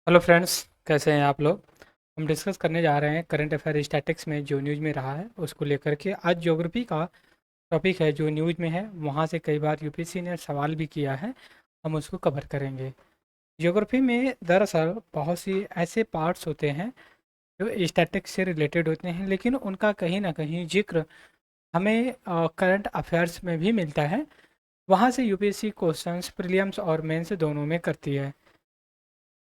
Hello friends, कैसे हैं आप लोग। हम डिस्कस करने जा रहे हैं करंट अफेयर स्टैटिक्स में जो न्यूज़ में रहा है उसको लेकर के। आज ज्योग्राफी का टॉपिक है जो न्यूज़ में है, वहाँ से कई बार यूपीएससी ने सवाल भी किया है। हम उसको कवर करेंगे। ज्योग्राफी में दरअसल बहुत सी ऐसे पार्ट्स होते हैं जो स्टैटिक्स से रिलेटेड होते हैं, लेकिन उनका कहीं ना कहीं जिक्र हमें करंट अफेयर्स में भी मिलता है। वहाँ से यूपीएससी क्वेश्चंस प्रीलिम्स और मेंस दोनों में करती है।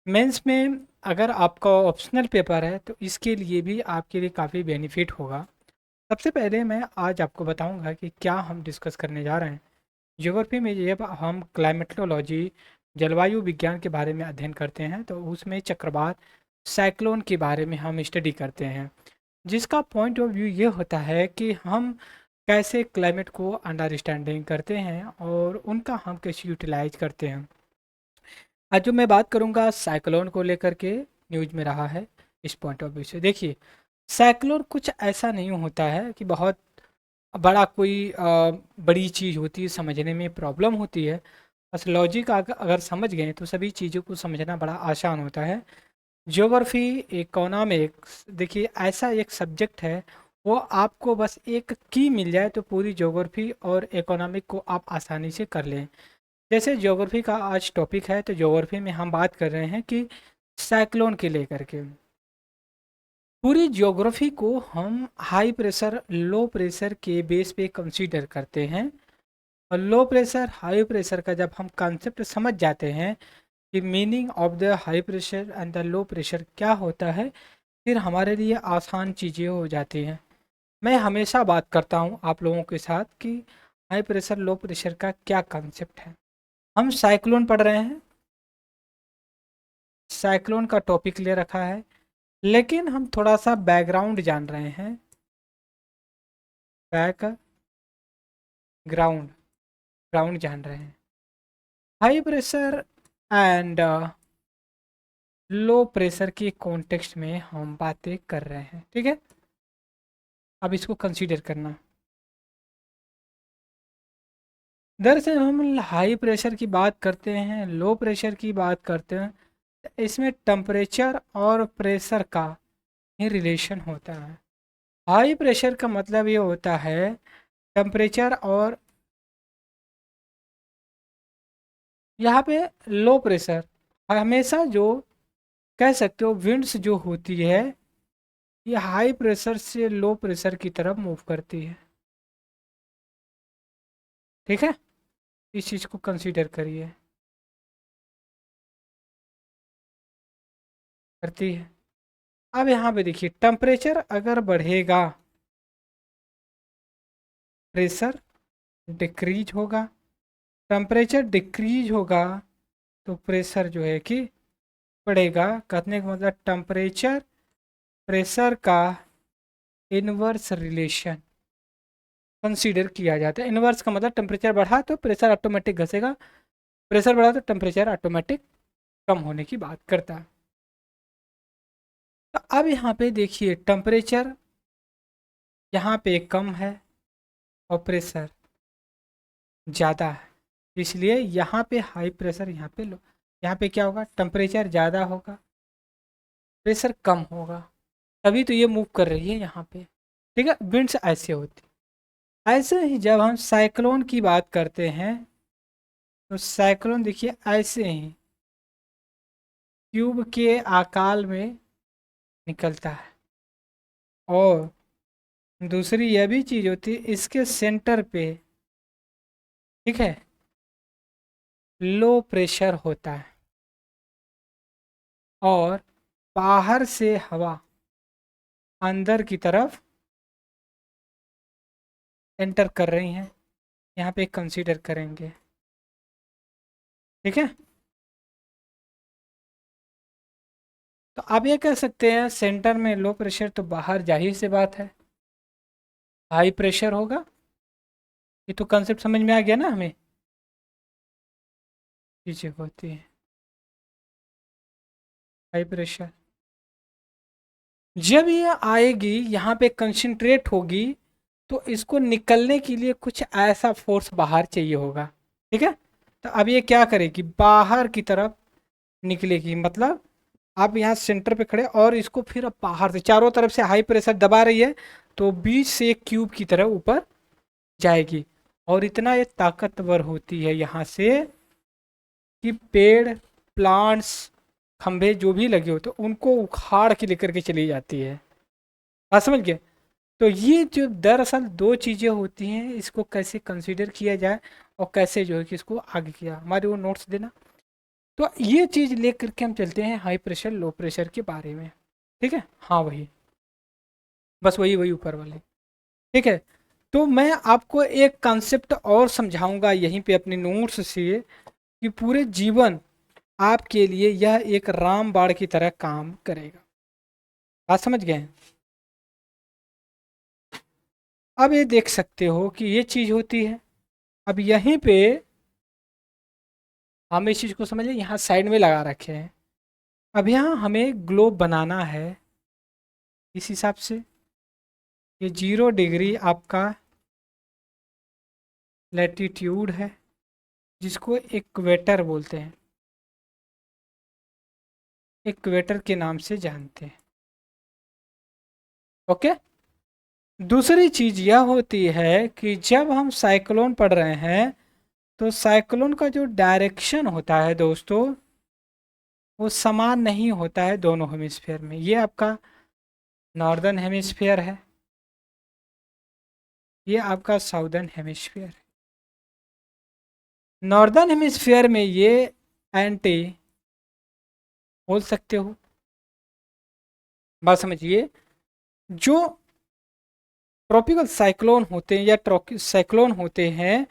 मेंस में अगर आपका ऑप्शनल पेपर है तो इसके लिए भी आपके लिए काफ़ी बेनिफिट होगा। सबसे पहले मैं आज आपको बताऊंगा कि क्या हम डिस्कस करने जा रहे हैं। ज्योग्राफी में जब हम क्लाइमेटोलॉजी जलवायु विज्ञान के बारे में अध्ययन करते हैं तो उसमें चक्रवात साइक्लोन के बारे में हम स्टडी करते हैं, जिसका पॉइंट ऑफ व्यू ये होता है कि हम कैसे क्लाइमेट को अंडरस्टैंडिंग करते हैं और उनका हम कैसे यूटिलाइज करते हैं। आज जो मैं बात करूंगा साइक्लोन को लेकर के, न्यूज में रहा है इस पॉइंट ऑफ व्यू से। देखिए, साइक्लोन कुछ ऐसा नहीं होता है कि बहुत बड़ा कोई बड़ी चीज़ होती है, समझने में प्रॉब्लम होती है। बस लॉजिक अगर समझ गए तो सभी चीज़ों को समझना बड़ा आसान होता है। ज्योग्राफी, इकोनॉमिक्स, देखिए ऐसा एक सब्जेक्ट है, वो आपको बस एक की मिल जाए तो पूरी ज्योग्राफी और इकोनॉमिक को आप आसानी से कर लें। जैसे ज्योग्राफी का आज टॉपिक है तो ज्योग्राफी में हम बात कर रहे हैं कि साइक्लोन के लेकर के पूरी ज्योग्राफी को हम हाई प्रेशर लो प्रेशर के बेस पे कंसीडर करते हैं। और लो प्रेशर हाई प्रेशर का जब हम कॉन्सेप्ट समझ जाते हैं कि meaning of the high pressure and the low pressure क्या होता है, फिर हमारे लिए आसान चीज़ें हो जाती हैं। मैं हमेशा बात करता हूँ आप लोगों के साथ कि हाई प्रेशर लो प्रेशर का क्या कॉन्सेप्ट है। हम साइक्लोन पढ़ रहे हैं, साइक्लोन का टॉपिक ले रखा है, लेकिन हम थोड़ा सा बैकग्राउंड जान रहे हैं। बैकग्राउंड ग्राउंड जान रहे हैं। High pressure and low pressure के कॉन्टेक्स्ट में हम बातें कर रहे हैं, ठीक है। अब इसको कंसीडर करना। दरअसल हम हाई प्रेशर की बात करते हैं, लो प्रेशर की बात करते हैं, इसमें टेम्परेचर और प्रेशर का ही रिलेशन होता है। हाई प्रेशर का मतलब ये होता है टेम्परेचर, और यहाँ पे लो प्रेशर हमेशा जो कह सकते हो विंड्स जो होती है ये हाई प्रेशर से लो प्रेशर की तरफ मूव करती है, ठीक है। इस चीज़ को कंसीडर करिए, करती है। अब यहाँ पे देखिए, टेम्परेचर अगर बढ़ेगा प्रेशर डिक्रीज होगा, टेम्परेचर डिक्रीज होगा तो प्रेशर जो है कि बढ़ेगा। कहने का मतलब टेम्परेचर प्रेशर का इनवर्स रिलेशन कंसीडर किया जाता है। इनवर्स का मतलब टेम्परेचर बढ़ा तो प्रेशर ऑटोमेटिक घसेगा, प्रेशर बढ़ा तो टेम्परेचर ऑटोमेटिक कम होने की बात करता है। तो अब यहाँ पे देखिए, टेम्परेचर यहाँ पे कम है और प्रेशर ज़्यादा है, इसलिए यहाँ पे हाई प्रेशर, यहाँ पे लो। यहाँ पे क्या होगा, टेम्परेचर ज़्यादा होगा, प्रेशर कम होगा, तभी तो ये मूव कर रही है यहाँ पे, ठीक है। विंड्स ऐसे होती। ऐसे ही जब हम साइक्लोन की बात करते हैं तो साइक्लोन देखिए ऐसे ही ट्यूब के आकार में निकलता है। और दूसरी यह भी चीज़ होती है, इसके सेंटर पे, ठीक है, लो प्रेशर होता है और बाहर से हवा अंदर की तरफ एंटर कर रही हैं, यहाँ पे कंसीडर करेंगे, ठीक है। तो आप ये कह सकते हैं सेंटर में लो प्रेशर तो बाहर, जाहिर सी बात है हाई प्रेशर होगा। ये तो कंसेप्ट समझ में आ गया ना हमें, चीज़ें होती है हाई प्रेशर। जब ये आएगी यहाँ पे कंसंट्रेट होगी तो इसको निकलने के लिए कुछ ऐसा फोर्स बाहर चाहिए होगा, ठीक है। तो अब ये क्या करेगी, बाहर की तरफ निकलेगी, मतलब आप यहाँ सेंटर पे खड़े और इसको फिर अब बाहर से चारों तरफ से हाई प्रेशर दबा रही है, तो बीच से एक क्यूब की तरह ऊपर जाएगी। और इतना ये ताकतवर होती है यहाँ से कि पेड़, प्लांट्स, खंभे जो भी लगे होते हैं उनको उखाड़ के लेकर के चली जाती है। बात समझ गए? तो ये जो दरअसल दो चीज़ें होती हैं, इसको कैसे कंसीडर किया जाए और कैसे जो है कि इसको आगे किया, हमारे वो नोट्स देना। तो ये चीज़ लेकर के हम चलते हैं हाई प्रेशर लो प्रेशर के बारे में। ठीक है, हाँ वही, बस वही वही ऊपर वाले। ठीक है, तो मैं आपको एक कॉन्सेप्ट और समझाऊंगा यहीं पे अपने नोट्स से, कि पूरे जीवन आपके लिए यह एक रामबाण की तरह काम करेगा। बात समझ गए? अब ये देख सकते हो कि ये चीज़ होती है। अब यहीं पे हम इस चीज़ को समझे, यहाँ साइड में लगा रखे हैं। अब यहाँ हमें ग्लोब बनाना है इस हिसाब से। ये 0 डिग्री आपका लैटिट्यूड है, जिसको इक्वेटर बोलते हैं, इक्वेटर के नाम से जानते हैं। ओके। दूसरी चीज़ यह होती है कि जब हम साइक्लोन पढ़ रहे हैं, तो साइक्लोन का जो डायरेक्शन होता है दोस्तों, वो समान नहीं होता है दोनों हेमिस्फेयर में। ये आपका नॉर्दर्न हेमिस्फेयर है, ये आपका साउदर्न हेमिस्फेयर है। नॉर्दर्न हेमिस्फेयर में ये एंटी बोल सकते हो। बात समझिए, जो ट्रॉपिकल साइक्लोन होते हैं या साइक्लोन होते हैं,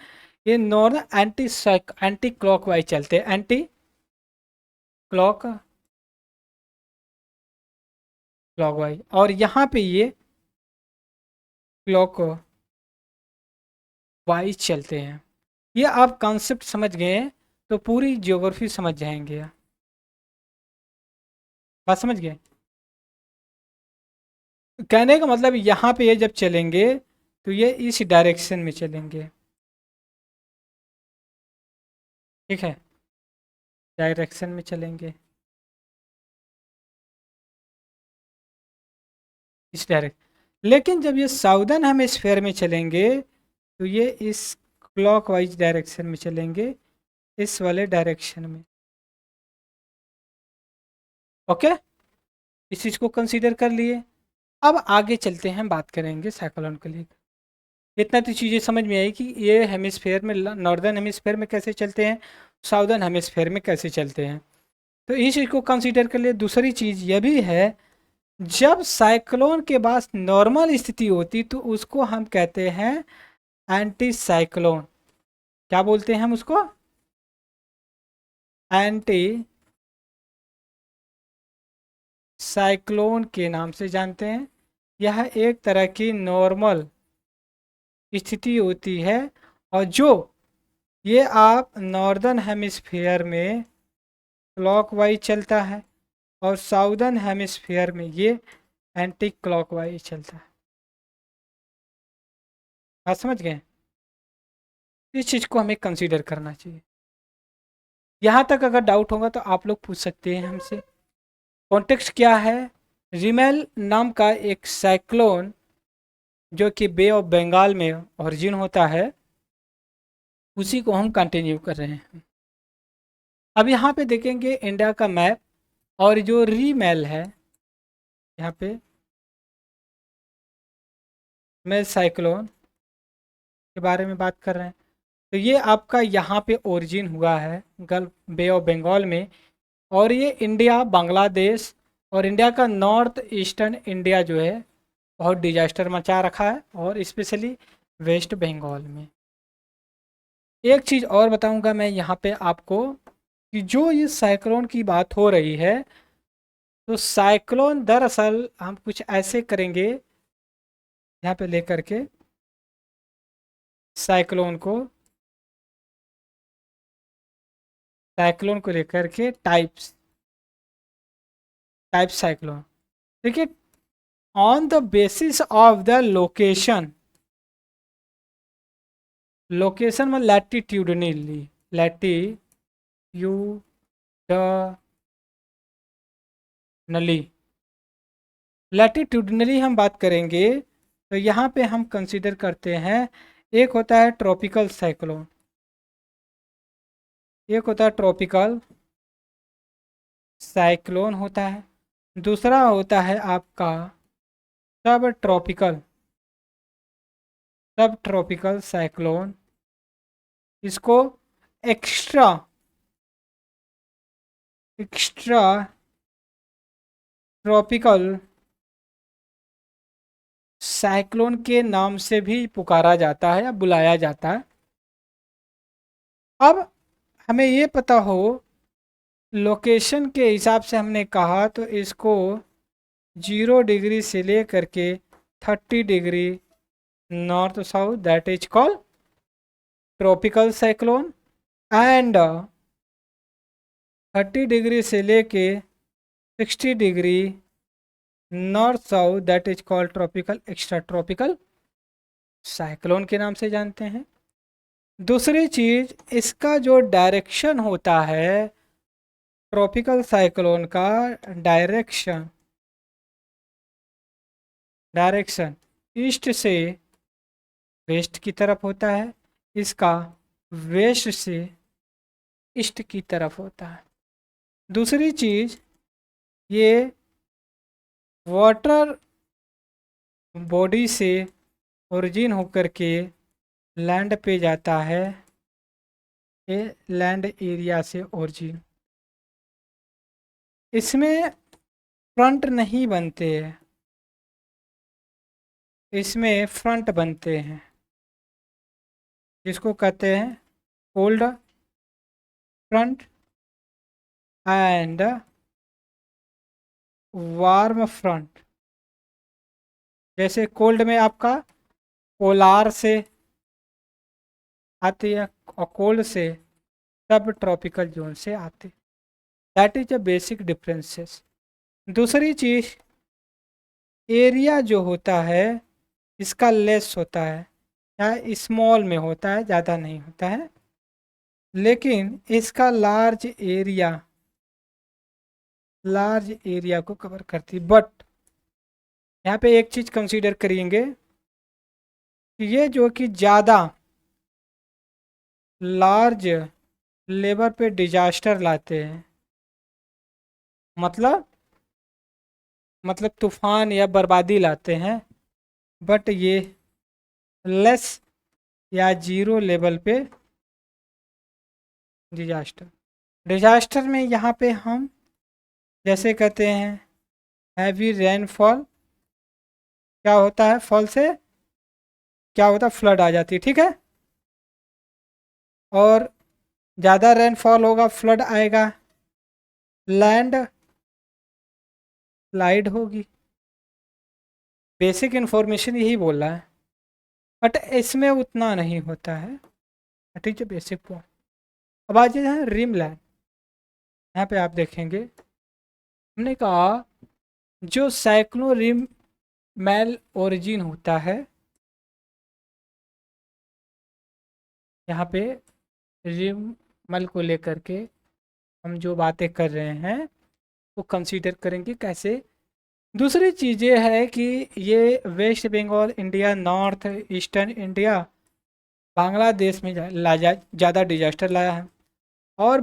ये नॉर्दर्न एंटी क्लॉकवाइज चलते हैं, एंटी क्लॉक क्लॉकवाइज, और यहाँ पे ये क्लॉक वाइज चलते हैं। ये आप कॉन्सेप्ट समझ गए तो पूरी ज्योग्राफी समझ जाएंगे। बात समझ गए? कहने का मतलब यहाँ पे ये जब चलेंगे तो ये इस डायरेक्शन में चलेंगे। ठीक है, डायरेक्शन में चलेंगे, इस डायरेक्शन। लेकिन जब ये साउदर्न हेमिस्फेयर में चलेंगे तो ये इस क्लॉकवाइज डायरेक्शन में चलेंगे, इस वाले डायरेक्शन में। ओके, इस चीज़ को कंसीडर कर लिए। अब आगे चलते हैं, बात करेंगे साइक्लोन के लिए। इतना तो चीज़ें समझ में आई कि ये हेमिस्फेयर में, नॉर्दर्न हेमिस्फेयर में कैसे चलते हैं, साउदर्न हेमिस्फेयर में कैसे चलते हैं। तो इस चीज़ को कंसीडर कर लिए। दूसरी चीज़ यह भी है, जब साइक्लोन के पास नॉर्मल स्थिति होती तो उसको हम कहते हैं एंटी साइक्लोन। क्या बोलते हैं हम उसको? एंटी साइक्लोन के नाम से जानते हैं। यह एक तरह की नॉर्मल स्थिति होती है, और जो ये आप नॉर्दर्न हेमिस्फीयर में क्लॉकवाइज चलता है और साउदर्न हेमिस्फीयर में ये एंटी क्लॉकवाइज चलता है। बात समझ गए? इस चीज़ को हमें कंसीडर करना चाहिए। यहाँ तक अगर डाउट होगा तो आप लोग पूछ सकते हैं हमसे। कॉन्टेक्स्ट क्या है? रिमेल नाम का एक साइक्लोन जो कि बे ऑफ बंगाल में ओरिजिन होता है, उसी को हम कंटिन्यू कर रहे हैं। अब यहाँ पे देखेंगे इंडिया का मैप, और जो रीमेल है, यहाँ पे मैं साइक्लोन के बारे में बात कर रहे हैं। तो ये आपका यहाँ पे ओरिजिन हुआ है गल्फ बे ऑफ बंगाल में, और ये इंडिया, बांग्लादेश और इंडिया का नॉर्थ ईस्टर्न इंडिया जो है बहुत डिजास्टर मचा रखा है, और स्पेशली वेस्ट बंगाल में। एक चीज़ और बताऊंगा मैं यहाँ पे आपको, कि जो ये साइक्लोन की बात हो रही है, तो साइक्लोन दरअसल हम कुछ ऐसे करेंगे, यहाँ पे लेकर के साइक्लोन को, साइक्लोन को लेकर के टाइप्स, टाइप साइक्लोन। देखिए, on the basis of the location, location में लैटिट्यूडनली, लैटिट्यूड लैटिट्यूडनली हम बात करेंगे तो यहाँ पे हम कंसीडर करते हैं, एक होता है ट्रॉपिकल साइक्लोन, एक होता है ट्रॉपिकल साइक्लोन होता है, दूसरा होता है आपका सब ट्रॉपिकल साइक्लोन। इसको एक्स्ट्रा एक्स्ट्रा ट्रॉपिकल साइक्लोन के नाम से भी पुकारा जाता है या बुलाया जाता है। अब हमें ये पता हो, लोकेशन के हिसाब से हमने कहा तो इसको 0 डिग्री से लेकर के 30 degree north south, that is called tropical cyclone, and 30 degree से लेके 60 degree north south, that is called tropical extra tropical cyclone के नाम से जानते हैं। दूसरी चीज़, इसका जो डायरेक्शन होता है ट्रॉपिकल साइक्लोन का, डायरेक्शन ईस्ट से वेस्ट की तरफ होता है, इसका वेस्ट से ईस्ट की तरफ होता है। दूसरी चीज़, ये वाटर बॉडी से ओरिजिन होकर के लैंड पे जाता है, ये लैंड एरिया से ओरिजिन। इसमें फ्रंट नहीं बनते हैं, इसमें फ्रंट बनते हैं, जिसको कहते हैं cold front end warm front. जैसे कोल्ड में आपका पोलार से आती है और कोल्ड से सब ट्रॉपिकल जोन से आते, that is a basic differences. दूसरी चीज़, एरिया जो होता है इसका लेस होता है या स्मॉल में होता है, ज़्यादा नहीं होता है, लेकिन इसका लार्ज एरिया को कवर करती है। बट यहाँ पे एक चीज़ कंसीडर करेंगे कि ये जो कि ज़्यादा लार्ज लेवल पे डिजास्टर लाते हैं, मतलब तूफान या बर्बादी लाते हैं, बट ये लेस या 0 लेवल पे डिजास्टर में यहाँ पे हम जैसे कहते हैं हैवी रेनफॉल, क्या होता है, फॉल से क्या होता है, फ्लड आ जाती है, ठीक है। और ज़्यादा रेनफॉल होगा, फ्लड आएगा, लैंड स्लाइड होगी। बेसिक इन्फॉर्मेशन यही बोल रहा है, बट इसमें उतना नहीं होता है, ठीक है, बेसिक पॉइंट। अब आ जाए हैं रिम लैंड। यहाँ पे आप देखेंगे हमने कहा जो साइक्लो रिम मैल ओरिजिन होता है, यहाँ पे रिम मल को लेकर के हम जो बातें कर रहे हैं वो कंसीडर करेंगे कैसे। दूसरी चीज़ें है कि ये West Bengal India, north eastern India, Bangladesh में ज़्यादा डिजास्टर लाया है, और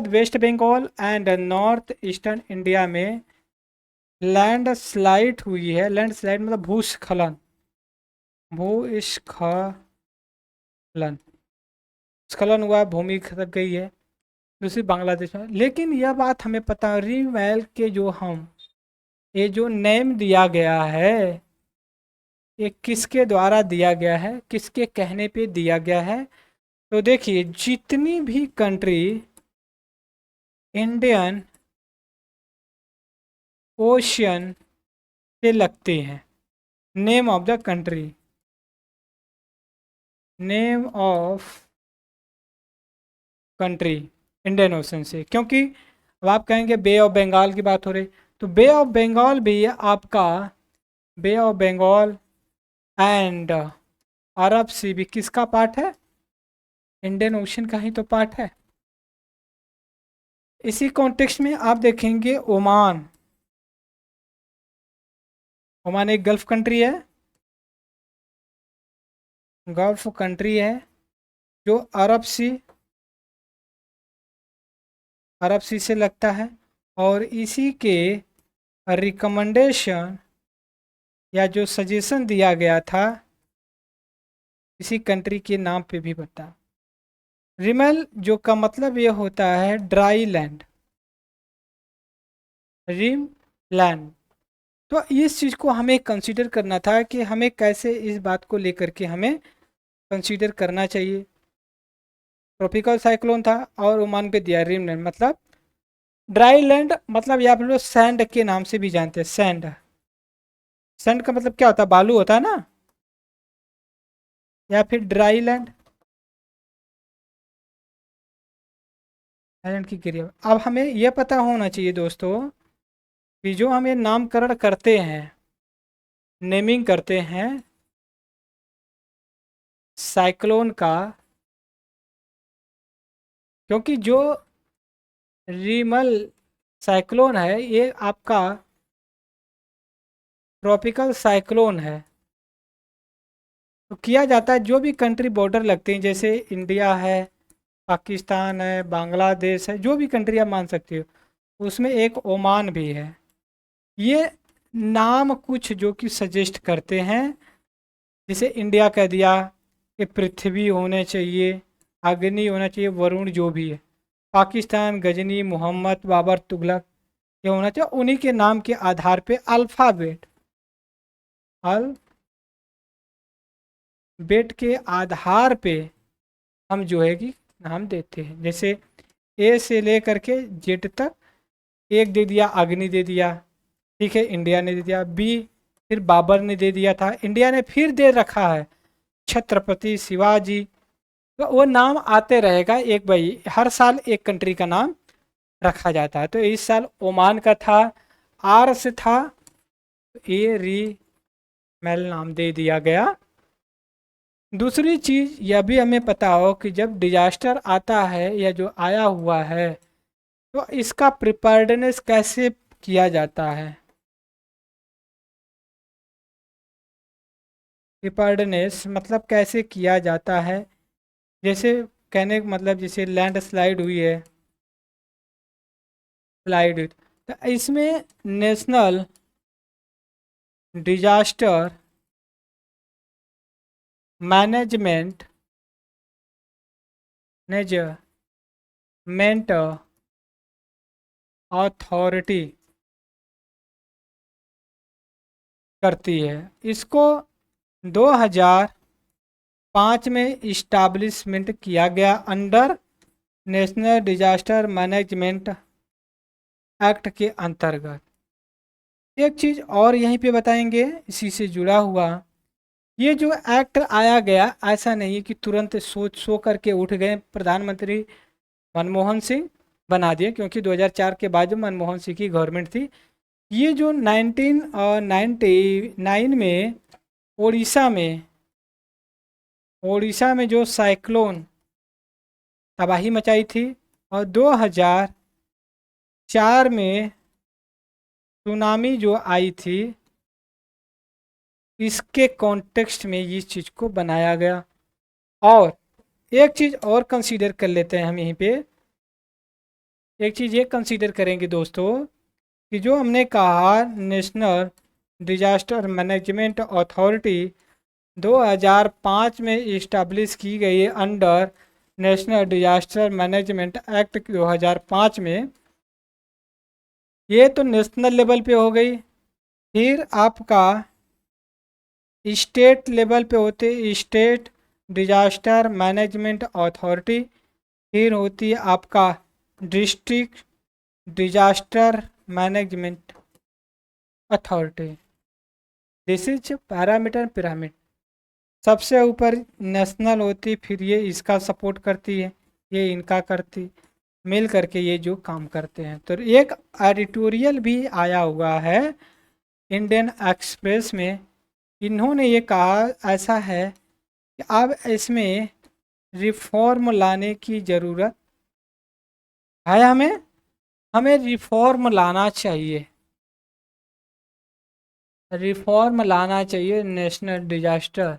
West Bengal and north eastern India में लैंड स्लाइड हुई है। लैंड स्लाइड मतलब भूस्खलन स्खलन हुआ, भूमि खसक गई है दूसरी बांग्लादेश में। लेकिन यह बात हमें पता, रिमैल के जो हम ये जो नेम दिया गया है, ये किसके द्वारा दिया गया है, किसके कहने पे दिया गया है। तो देखिए जितनी भी कंट्री इंडियन ओशियन से लगती हैं, name of the country, name of country Indian ocean से, क्योंकि अब आप कहेंगे बे ऑफ बंगाल की बात हो रही, तो बे ऑफ बंगाल भी आपका, बे ऑफ बंगाल एंड अरब सी भी किसका पार्ट है, इंडियन ओशन का ही तो पार्ट है। इसी कॉन्टेक्स्ट में आप देखेंगे ओमान, ओमान एक गल्फ कंट्री है, गल्फ कंट्री है जो अरब सी से लगता है, और इसी के रिकमेंडेशन या जो सजेशन दिया गया था इसी कंट्री के नाम पे भी बता। रिमल जो का मतलब ये होता है ड्राई लैंड, रिम लैंड। तो इस चीज़ को हमें कंसीडर करना था कि हमें कैसे इस बात को लेकर के हमें कंसीडर करना चाहिए। ट्रॉपिकल साइक्लोन था और ओमान पे दिया रिम लैंड, मतलब ड्राई लैंड, मतलब ये आप लोग सैंड के नाम से भी जानते हैं। सैंड, सैंड का मतलब क्या होता है, बालू होता है ना, या फिर ड्राई लैंड, आइलैंड की गिरिया। अब हमें यह पता होना चाहिए दोस्तों कि जो हमें नामकरण करते हैं, नेमिंग करते हैं साइक्लोन का, क्योंकि जो रीमल साइक्लोन है ये आपका ट्रॉपिकल साइक्लोन है। तो किया जाता है जो भी कंट्री बॉर्डर लगते हैं, जैसे इंडिया है, पाकिस्तान है, बांग्लादेश है, जो भी कंट्री आप मान सकते हो, उसमें एक ओमान भी है। ये नाम कुछ जो कि सजेस्ट करते हैं, जैसे इंडिया कह दिया कि पृथ्वी होने चाहिए, अग्नि होना चाहिए, वरुण जो भी है। पाकिस्तान गजनी, मोहम्मद, बाबर, तुगलक, ये होना चाहिए। उन्हीं के नाम के आधार पे अल्फ़ाबेट के आधार पे हम जो है कि नाम देते हैं। जैसे ए से लेकर के जेड तक, एक दे दिया अग्नि दे दिया, ठीक है, इंडिया ने दे दिया। बी फिर बाबर ने दे दिया था, इंडिया ने फिर दे रखा है छत्रपति शिवाजी। तो वो नाम आते रहेगा एक भाई, हर साल एक कंट्री का नाम रखा जाता है। तो इस साल ओमान का था, आर से था, ए री मेल नाम दे दिया गया। दूसरी चीज़ यह भी हमें पता हो कि जब डिजास्टर आता है या जो आया हुआ है, तो इसका प्रिपेयर्डनेस कैसे किया जाता है। प्रिपेयर्डनेस मतलब कैसे किया जाता है, जैसे कहने का मतलब जैसे लैंड स्लाइड हुई है, स्लाइड हुई, तो इसमें national disaster management management authority करती है। इसको 2005 में इस्टाब्लिशमेंट किया गया under national disaster management act के अंतर्गत। एक चीज़ और यहीं पे बताएंगे इसी से जुड़ा हुआ, ये जो एक्ट आया गया, ऐसा नहीं कि तुरंत सोच सो करके उठ गए प्रधानमंत्री मनमोहन सिंह बना दिए, क्योंकि 2004 के बाद जो मनमोहन सिंह की गवर्नमेंट थी, ये जो 1999 में उड़ीसा में जो साइक्लोन तबाही मचाई थी, और 2004 में सुनामी जो आई थी, इसके कॉन्टेक्स्ट में इस चीज़ को बनाया गया। और एक चीज़ और कंसीडर कर लेते हैं हम यहीं पे, एक चीज़ ये कंसीडर करेंगे दोस्तों कि जो हमने कहा नेशनल डिजास्टर मैनेजमेंट अथॉरिटी 2005 में इस्टेब्लिश की गई under national disaster management act 2005 में, ये तो नेशनल लेवल पे हो गई। फिर आपका स्टेट लेवल पे होते स्टेट डिजास्टर मैनेजमेंट अथॉरिटी, फिर होती है आपका district disaster management authority. This is parameter pyramid. सबसे ऊपर नेशनल होती, फिर ये इसका सपोर्ट करती है, ये इनका करती, मिल करके ये जो काम करते हैं। तो एक एडिटोरियल भी आया हुआ है इंडियन एक्सप्रेस में, इन्होंने ये कहा ऐसा है कि अब इसमें रिफॉर्म लाने की ज़रूरत है, हमें रिफॉर्म लाना चाहिए। रिफॉर्म लाना चाहिए नेशनल डिजास्टर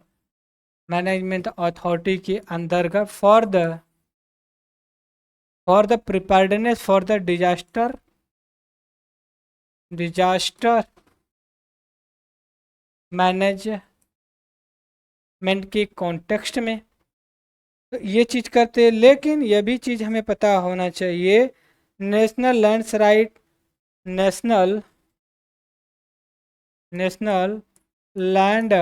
मैनेजमेंट अथॉरिटी के अंतर्गत for the preparedness for the disaster management के कॉन्टेक्स्ट में। तो ये चीज़ करते हैं, लेकिन यह भी चीज़ हमें पता होना चाहिए national landslide national land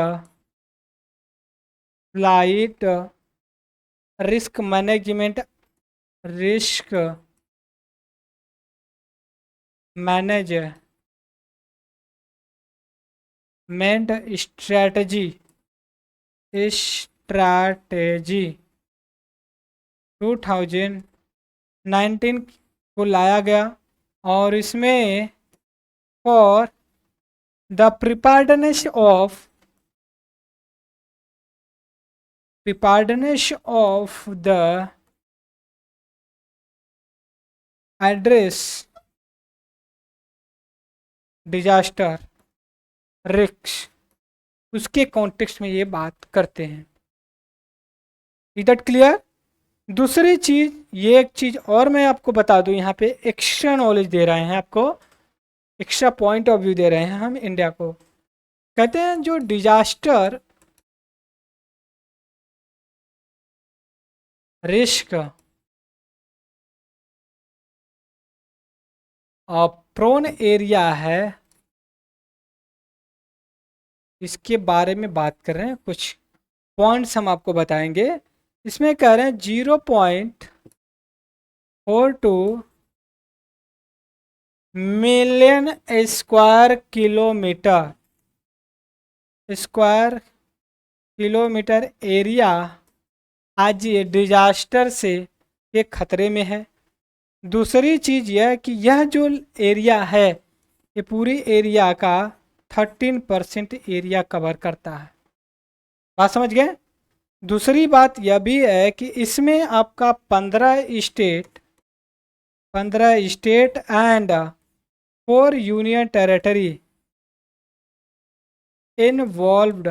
slide risk management strategy 2019 को लाया गया, और इसमें for the preparedness of the address disaster risk उसके कॉन्टेक्स्ट में ये बात करते हैं। Is that clear? दूसरी चीज़, ये एक चीज़ और मैं आपको बता दूं, यहाँ पे एक्स्ट्रा नॉलेज दे रहे हैं आपको, एक्स्ट्रा पॉइंट ऑफ व्यू दे रहे हैं हम इंडिया को। कहते हैं जो डिजास्टर रिस्क प्रोन एरिया है, इसके बारे में बात कर रहे हैं, कुछ पॉइंट्स हम आपको बताएंगे। इसमें कह रहे हैं 0.42 मिलियन स्क्वायर किलोमीटर एरिया आज ये डिजास्टर से ये खतरे में है। दूसरी चीज़ यह कि यह जो एरिया है ये पूरी एरिया का 13% एरिया कवर करता है। बात समझ गए? दूसरी बात यह भी है कि इसमें आपका 15 state and 4 union territory involved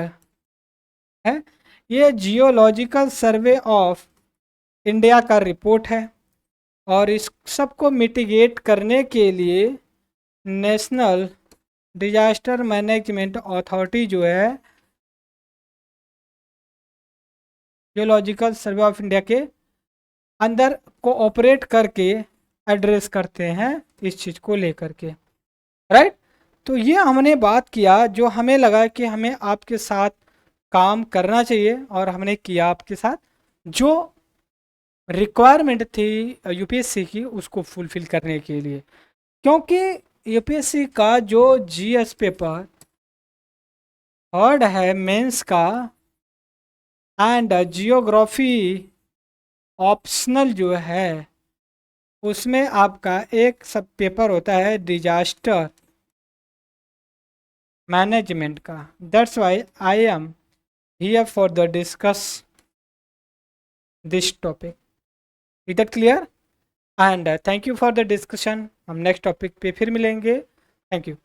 है। ये जियोलॉजिकल सर्वे ऑफ इंडिया का रिपोर्ट है, और इस सब को मिटिगेट करने के लिए नेशनल डिजास्टर मैनेजमेंट अथॉरिटी जो है जियोलॉजिकल सर्वे ऑफ इंडिया के अंदर कोऑपरेट करके एड्रेस करते हैं इस चीज़ को लेकर के, राइट। तो ये हमने बात किया जो हमें लगा कि हमें आपके साथ काम करना चाहिए, और हमने किया आपके साथ। जो रिक्वायरमेंट थी यूपीएससी की उसको फुलफिल करने के लिए, क्योंकि यूपीएससी का जो जीएस पेपर थर्ड है मेंस का एंड जियोग्राफी ऑप्शनल जो है उसमें आपका एक सब पेपर होता है डिजास्टर मैनेजमेंट का। That's why I am here for the discuss this topic. Is that clear? And thank you for the discussion. हम नेक्स्ट टॉपिक पे फिर मिलेंगे। Thank you.